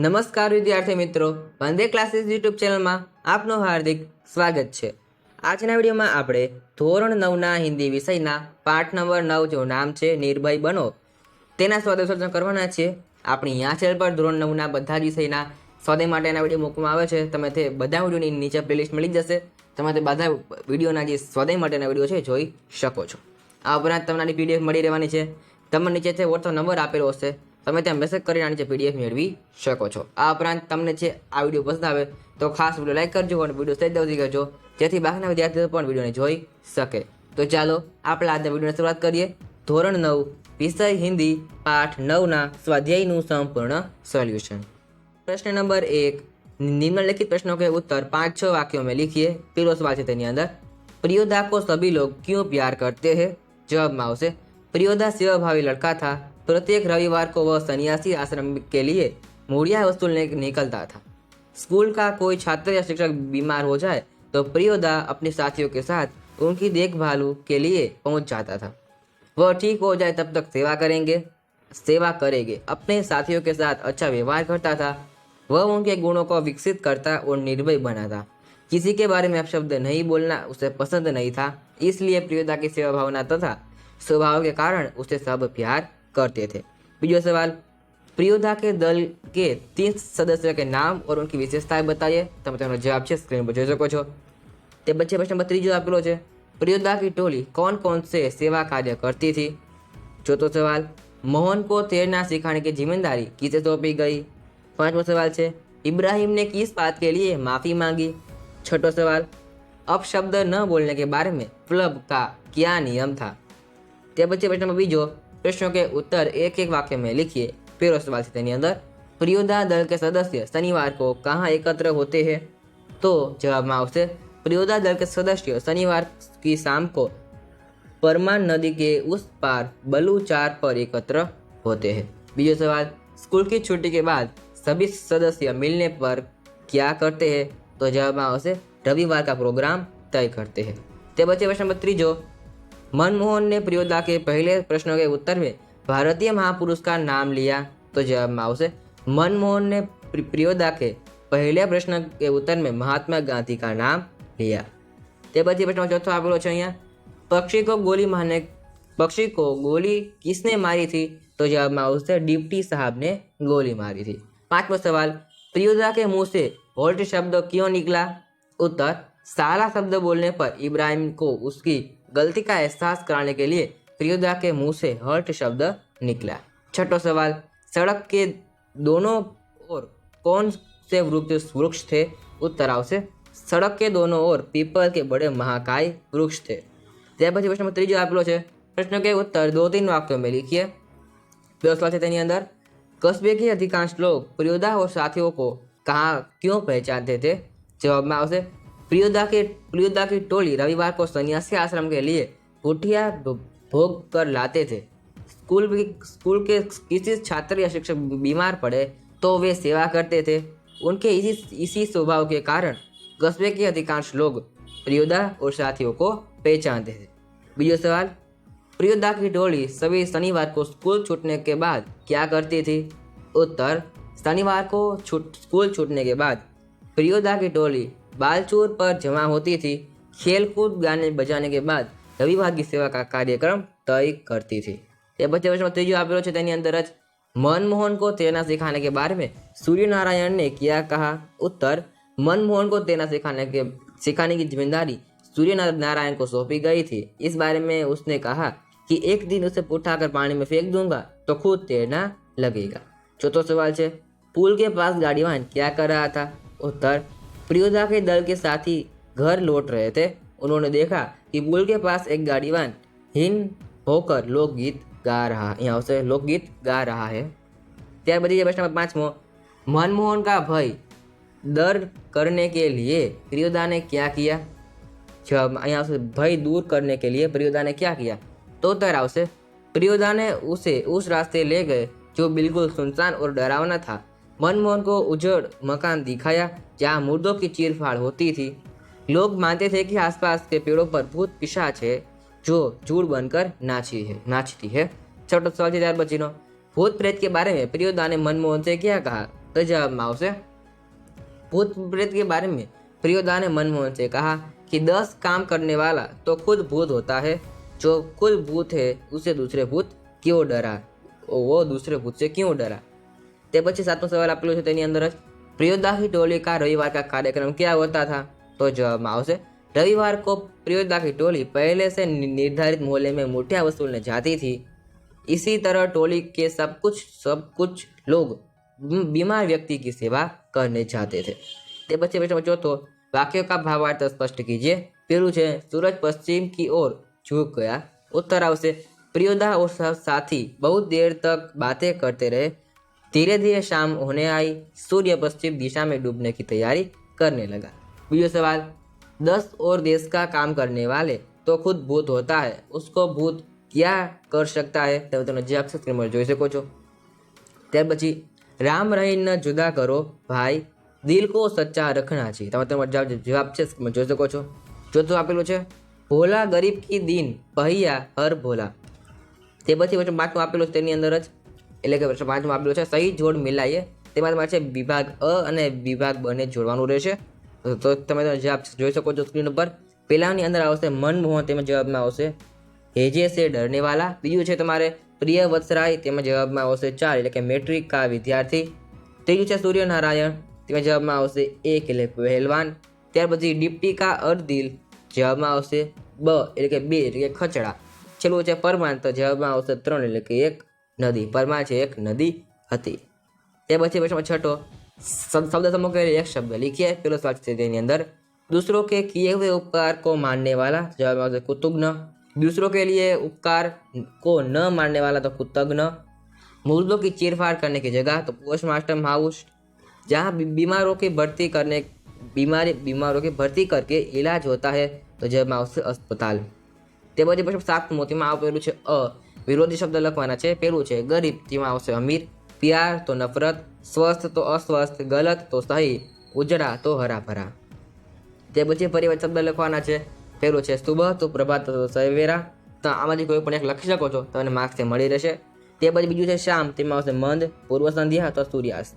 નમસ્કાર વિદ્યાર્થી મિત્રો, વંદે ક્લાસીસ યુટ્યુબ ચેનલમાં આપનું હાર્દિક સ્વાગત છે। આજના વિડીયોમાં આપણે ધોરણ 9ના હિન્દી વિષયના પાઠ નંબર 9 જો નામ છે નિર્ભય બનો તેના સ્વાધ્યાય કરવાના છે। આપણી આ ચેનલ પર ધોરણ 9ના બધા જ વિષયના સ્વાધ્યાય માટેના વિડીયો મૂકવામાં આવે છે। તમે તે બધા વિડીયોની નીચે પ્લેલિસ્ટ મળી જશે, તમે તે બધા વિડીયોના જે સ્વાધ્યાય માટેના વિડીયો છે જોઈ શકો છો। આ ઉપરાંત તમને પીડીએફ મળી રહેવાની છે। તમને નીચે તે વોટ્સઅપ નંબર આપેલો હશે, તમે ત્યાં મેસેજ કરીને નીચે પીડીએફ મેળવી શકો છો। આ ઉપરાંત તમને છે આ વિડીયો પસંદ આવે તો ખાસ વિડીયો લાઈક કરજો અને વિડીયો સહેજ દવથી કરજો, જેથી બાકીના વિદ્યાર્થીઓ પણ વિડીયોને જોઈ શકે। તો ચાલો આપણે આજના વિડીયોની શરૂઆત કરીએ। ધોરણ 9 વિષય હિન્દી પાઠ 9ના સ્વાધ્યાયનું સંપૂર્ણ સોલ્યુશન। प्रश्न नंबर 1, निम्नलिखित प्रश्नों के उत्तर 5-6 वाक्यों में लिखिए। पहला सवाल है तेनी अंदर, प्रियोदा को सभी लोग क्यों प्यार करते हैं? जवाब में आवशे, प्रियोदा सेवाभावी लड़का था। प्रत्येक रविवार को वह सन्यासी आश्रम के लिए मूड़िया वसूलने निकलता था। स्कूल का कोई छात्र या शिक्षक बीमार हो जाए तो प्रियोदा अपने साथियों के साथ उनकी देखभाल के लिए पहुंच जाता था। वह ठीक हो जाए तब तक सेवा करेंगे। अपने साथियों के साथ अच्छा व्यवहार करता था। वह उनके गुणों को विकसित करता और निर्भय बनाता। किसी के बारे में अपशब्द नहीं बोलना उसे पसंद नहीं था, इसलिए प्रियोदा की सेवा भावना तथा स्वभाव के कारण उसे सब प्यार करते थे। बीजो सवाल, प्रियोदा के दल के 3 सदस्यों के नाम और उनकी विशेषताएं बताइए। તમે તેનો જવાબ છે સ્ક્રીન પર જોઈ શકો છો। તે પછી પ્રશ્ન નંબર 3 આપેલો છે, प्रियोदा की टोली कौन कौन से सेवा कार्य करती थी? चौथो सवाल, मोहन को तैरना सिखाने की जिम्मेदारी किसे सौंपी गई? 5वां सवाल है, इब्राहिम ने किस बात के लिए माफ़ी मांगी? 6ठो सवाल, अपशब्द न बोलने के बारे में क्लब का क्या नियम था? તે પછી પ્રશ્ન નંબર 2, प्रश्नों के उत्तर एक एक वाक्य में लिखिए। पहला सवाल है तेनी अंदर, प्रियोदा दल के सदस्य शनिवार को कहाँ एकत्र होते हैं? तो जवाब में आवशे, प्रियोदा दल के सदस्य शनिवार की शाम को परमान नदी के उस पार बलूचार पर एकत्र होते हैं। बीजो सवाल, स्कूल की छुट्टी के बाद सभी सदस्य मिलने पर क्या करते हैं? तो जवाब में आवशे, रविवार का प्रोग्राम तय करते हैं। ते बचे प्रश्न नंबर 3, मनमोहन ने प्रियोदा के पहले प्रश्नों के उत्तर में भारतीय महापुरुष का नाम लिया। तो जवाब में आवशे, मनमोहन ने प्रियोदा के पहले प्रश्न के उत्तर में महात्मा गांधी का नाम लिया। ते પછી પ્રશ્ન ચોથો આપેલો છે અહીંયા, पक्षी को गोली किसने मारी थी? तो जवाब में आवशे, डिप्टी साहब ने गोली मारी थी। 5वां सवाल, प्रियोदा के मुंह से होल्ट शब्द क्यों निकला? उत्तर, साला शब्द बोलने पर इब्राहिम को उसकी गलती का एहसास कराने के लिए प्रियोदा के मुंह से हर्ट शब्द निकला। 6ठो सवाल, सड़क के दोनों ओर कौन से वृक्ष थे? उत्तर आवशे, सड़क के दोनों ओर पीपल के बड़े महाकाय वृक्ष थे। त्यार पछी प्रश्न नंबर 3 आपेलो छे, प्रश्न के उत्तर 2-3 वाक्यों में लिखिए। पहलो सवाल है तेनी अंदर, कस्बे के अधिकांश लोग प्रियोदा और साथियों को कहाँ क्यों पहचानते थे? जवाब में आवशे, प्रियोदा की टोली रविवार को सन्यासी आश्रम के लिए पुठिया भोग कर लाते थे। स्कूल के किसी छात्र या शिक्षक बीमार पड़े तो वे सेवा करते थे। उनके इसी स्वभाव के कारण कस्बे के अधिकांश लोग प्रियोदा और साथियों को पहचानते थे। बीजो सवाल, प्रियोदा की टोली सभी शनिवार को स्कूल छूटने के बाद क्या करती थी? उत्तर, शनिवार को स्कूल छूटने के बाद प्रियोदा की टोली बालचूर पर जमा होती थी। खेलकूद गाने बजाने के बाद रविवार की सेवा का कार्यक्रम तय करती थी। ये बच्चे प्रश्न तीजो आपेलो छे तेनी अंदर ज, मनमोहन को तैरना सिखाने के बारे में सूर्य नारायण ने क्या कहा? उत्तर, मनमोहन को तैरना सिखाने की जिम्मेदारी सूर्य नारायण को सौंपी गई थी। इस बारे में उसने कहा कि एक दिन उसे उठाकर पानी में फेंक दूंगा तो खुद तैरना लगेगा। चौथो सवाल है, पुल के पास गाड़ीवान क्या कर रहा था? उत्तर, प्रियोदा के दल के साथी घर लौट रहे थे। उन्होंने देखा कि पुल के पास एक गाड़ीवान हिन होकर लोकगीत गा रहा है। त्यार पछी प्रश्न नंबर 5, मनमोहन का भय दर करने के लिए प्रियोदा ने क्या किया? जवाब अहीं आवशे, भय दूर करने के लिए प्रियोदा ने क्या किया? तो उत्तर आवशे, प्रियोदा ने उसे उस रास्ते ले गए जो बिल्कुल सुनसान और डरावना था। मनमोहन को उजड़ मकान दिखाया जहाँ मुर्दों की चीरफाड़ होती थी। लोग मानते थे कि आसपास के पेड़ों पर भूत पिशाच है जो झूठ बनकर नाचती है। 6ठो सवाल है त्यार पछीनो, भूत प्रेत के बारे में प्रियोदा ने मनमोहन से क्या कहा? तो जवाब में आवशे भूत प्रेत के बारे में प्रियोदा ने मनमोहन से कहा कि 10 काम करने वाला तो खुद भूत होता है। जो खुद भूत है उसे दूसरे भूत क्यों डरा, वो दूसरे भूत से क्यों डरा। તે પછી સાતમો સવાલ આપેલો છે તેની અંદર જ प्रियोदा की टोली का रविवार का कार्यक्रम क्या होता था। तो जवाब में आवशे रविवार को प्रियोदा की टोली पहले से निर्धारित मोहल्ले में मुठिया वसूलने जाती थी। इसी तरह टोली के सब कुछ लोग बीमार व्यक्ति की सेवा करने जाते थे। તે પછી પ્રશ્ન ચોથો वाक्यों का भावार्थ स्पष्ट कीजिए। पेलू है सूरज पश्चिम की ओर झुक गया। उत्तर आवशे प्रियोदा और साथी बहुत देर तक बातें करते रहे। धीरे धीरे शाम होने आई। सूर्य पश्चिम दिशा में डूबने की तैयारी करने लगा। बीजो सवाल 10 और देश का काम करने वाले तो खुद भूत होता है, उसको भूत क्या कर सकता है। तो તમે જવાબ સ્ક્રીન પર જોઈ શકો છો। ત્યાર પછી રામ રહીને જુદા કરો ભાઈ, દિલ को सच्चा रखना चाहिए। તમે તમારો જવાબ છે સ્ક્રીન પર જોઈ શકો છો। ચોથું આપેલું છે ભોલા ગરીબ કી દીન ભૈયા હર ભોલા। તે પછી પાંચમું આપેલું છે તેની અંદર જ એટલે કે પાંચમું આપેલું છે સહી જોડ મિલાઈએ। તેમાં તમારે છે વિભાગ અ અને વિભાગ બ ને જોડવાનું રહેશે। તો તમે જવાબ જોઈ શકો છો સ્ક્રીન ઉપર। પહેલાની અંદર આવશે મનમોહન, તેમાં જવાબમાં આવશે हेजे से डरने वाला। बीजू है तुम्हारे प्रिय वत्सराय, तेमा जवाब में आवशे 4 એટલે કે મેટ્રિક का विद्यार्थी। तीजू है सूर्यनारायण, तेमा जवाब में आवशे 1 એટલે पहलवान। त्यार पछी डिप्टी का अर्दिल, जवाब में आवशे 2 એટલે કે 2 એટલે કે खचड़ा। छेल्लुं है परमार, तो जवाब में आवशे 3 એટલે કે 1 नदी। परमार છે एक नदी હતી। તે પછી પ્રશ્ન છઠ્ઠો शब्द समूह के लिए एक शब्द लिखिए। पहलो सवाल છે તેની અંદર दूसरों के किए हुए उपकार को मानने वाला, जवाब में आवशे कुतुग्न। दूसरों के लिए उपकार को न मानने वाला तो कृतज्ञ। मुर्दों की चीरफाड़ करने की जगह तो पोस्टमार्टम हाउस। जहाँ बीमारों की भर्ती करके इलाज होता है तो जब आवशे अस्पताल। તે પછી પછી સાતમું તેમાં આવેલું છે અ વિરોધી શબ્દ લખવાના છે। પેલું છે ગરીબ, તેમાં આવશે અમીર। प्यार तो नफरत, स्वस्थ तो अस्वस्थ, गलत तो सही, उजड़ा तो हरा भरा। તે પછી પરિવર્તન શબ્દ લખવાના છે। પહેલું છે સુબહ તો પ્રભાત તો સવેરા। તો આમાંથી કોઈ પણ એક લખી શકો છો, તમને માર્ક્સ મળી રહેશે। તે પછી બીજું છે શામ, તેમાં આવશે મંદ, પૂર્વ સંધ્યા અથવા સૂર્યાસ્ત।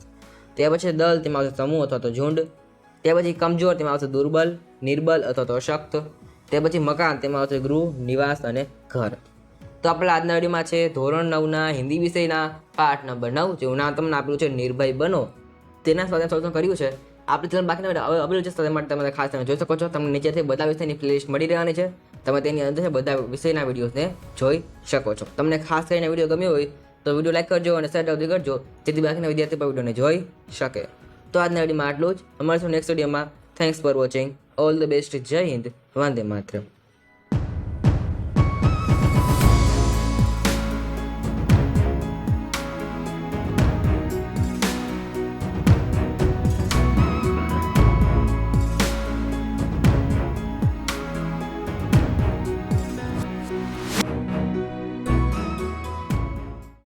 તે પછી દલ, તેમાં આવશે સમૂહ અથવા તો ઝુંડ। તે પછી કમજોર, તેમાં આવશે દુર્બલ, નિર્બલ અથવા તો અશક્ત। તે પછી મકાન, તેમાં આવશે ગૃહ, નિવાસ અને ઘર। તો આપણે આજના વિડીયોમાં છે ધોરણ 9ના હિન્દી વિષયના પાઠ નંબર 9 જેનું નામ તમને આપેલું છે નિર્ભય બનો, તેના સ્વાધ્યાય સોલ્યુશન કર્યું છે। આપણે ચેનલ બાકીના વિડીયો અવેલેબલ છે, તે માટે તમે ખાસ તમે જોઈ શકો છો। તમને નીચેથી બધા વિષયની પ્લેલિસ્ટ મળી રહેવાની છે, તમે તેની અંદર બધા વિષયના વિડીયોઝને જોઈ શકો છો। તમને ખાસ કરીને વિડીયો ગમ્યો હોય તો વિડીયો લાઈક કરજો અને શેર જરૂર કરજો, જેથી બાકીના વિદ્યાર્થીઓ પણ વિડીયોને જોઈ શકે। તો આજના વિડીયોમાં આટલું જ, અમારે નેક્સ્ટ વિડીયોમાં। Thanks for watching, all the best, જય હિન્દ, વંદે માતરમ।